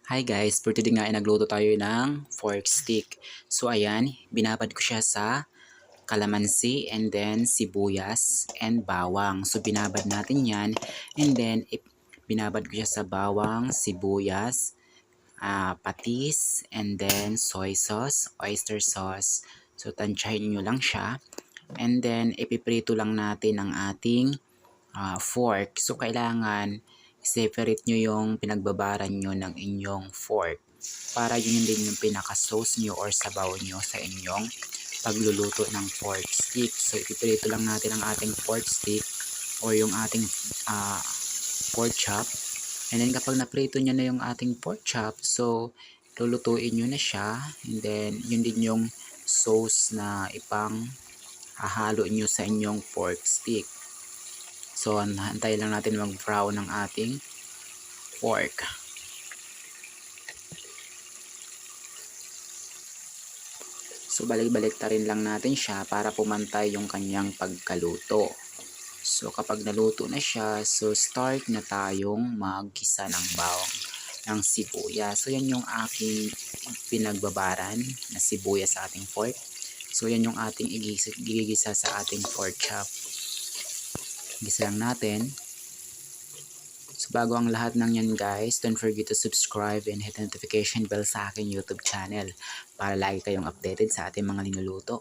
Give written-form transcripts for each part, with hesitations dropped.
Hi guys, for today nga ay nagluto tayo ng fork stick. So ayan, binabad ko siya sa kalamansi and then sibuyas and bawang. So binabad natin yan and then binabad ko siya sa bawang, sibuyas, patis and then soy sauce, oyster sauce. So tansyahin nyo lang siya and then ipiprito lang natin ang ating fork. So kailangan separate nyo yung pinagbabaran nyo ng inyong fork para yun din yung pinaka-sauce nyo or sabaw nyo sa inyong pagluluto ng pork stick. So ipiprito lang natin ang ating pork stick or yung ating pork chop. And then kapag naprito nyo na yung ating pork chop, so lulutuin nyo na siya and then yun din yung sauce na ipang hahalo nyo sa inyong pork stick. So, hantay lang natin mag-brown ng ating pork. So, balik-balik ta rin lang natin siya para pumantay yung kanyang pagkaluto. So, kapag naluto na siya, so start na tayong maggisa ng bawang ng sibuyas. So, yan yung aking pinagbabaran na sibuyas sa ating pork. So, yan yung ating igigisa sa ating pork chop. Gisa lang natin. So bago ang lahat ng yan guys, don't forget to subscribe and hit the notification bell sa aking YouTube channel para lagi kayong updated sa ating mga linuluto.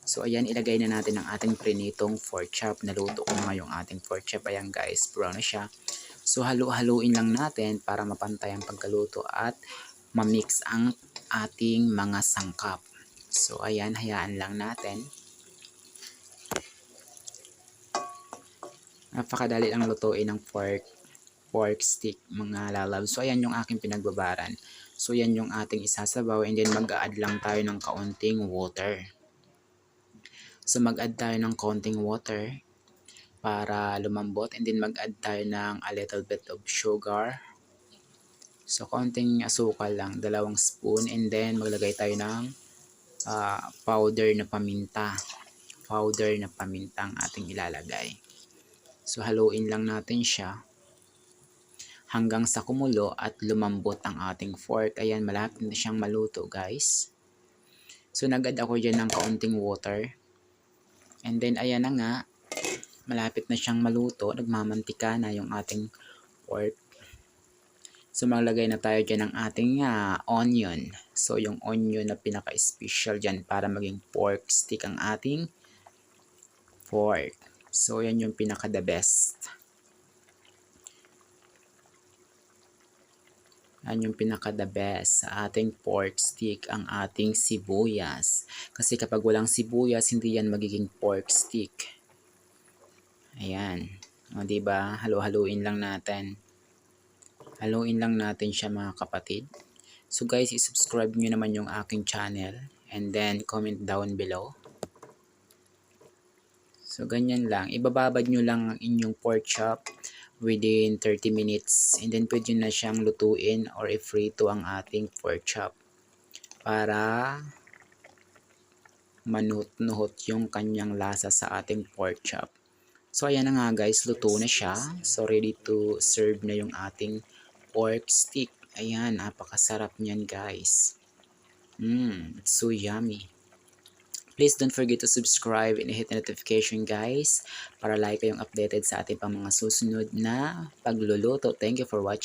So ayan, ilagay na natin ang ating prinitong pork chop. Naluto ko na ngayong ating pork chop. Ayan guys, brown na siya. So halu-haluin lang natin para mapantay ang pagkaluto at mamix ang ating mga sangkap. So ayan, hayaan lang natin. Napakadali lang lutuin ng pork stick mga lalab. So ayan yung aking pinagbabaran. So yan yung ating isasabaw and then mag-add lang tayo ng kaunting water. So mag-add tayo ng kaunting water para lumambot and then mag-add tayo ng a little bit of sugar. So kaunting asukal lang, 2 spoon and then maglagay tayo ng powder na paminta. Powder na paminta ang ating ilalagay. So haluin lang natin siya hanggang sa kumulo at lumambot ang ating fork. Ayan, malapit na siyang maluto guys. So nag-add ako dyan ng kaunting water. And then ayan na nga, malapit na siyang maluto. Nagmamantika na yung ating pork. So maglagay na tayo dyan ng ating onion. So yung onion na pinaka-special dyan para maging pork stick ang ating pork. So yan yung pinaka-the best. Yan yung pinaka-the best sa ating pork stick, ang ating sibuyas. Kasi kapag walang sibuyas, hindi yan magiging pork stick. Ayan. O diba? Halo-haluin lang natin. Haluin lang natin siya mga kapatid. So guys, i-subscribe nyo naman yung aking channel. And then, comment down below. So ganyan lang. Ibababad nyo lang ang inyong pork chop within 30 minutes. And then pwede na siyang lutuin or i-frito ang ating pork chop para manuhot yung kanyang lasa sa ating pork chop. So ayan na nga guys, luto na siya. So ready to serve na yung ating pork stick. Ayan, napakasarap niyan guys. It's so yummy. Please don't forget to subscribe and hit the notification guys para like kayong updated sa ating pang mga susunod na pagluluto. Thank you for watching.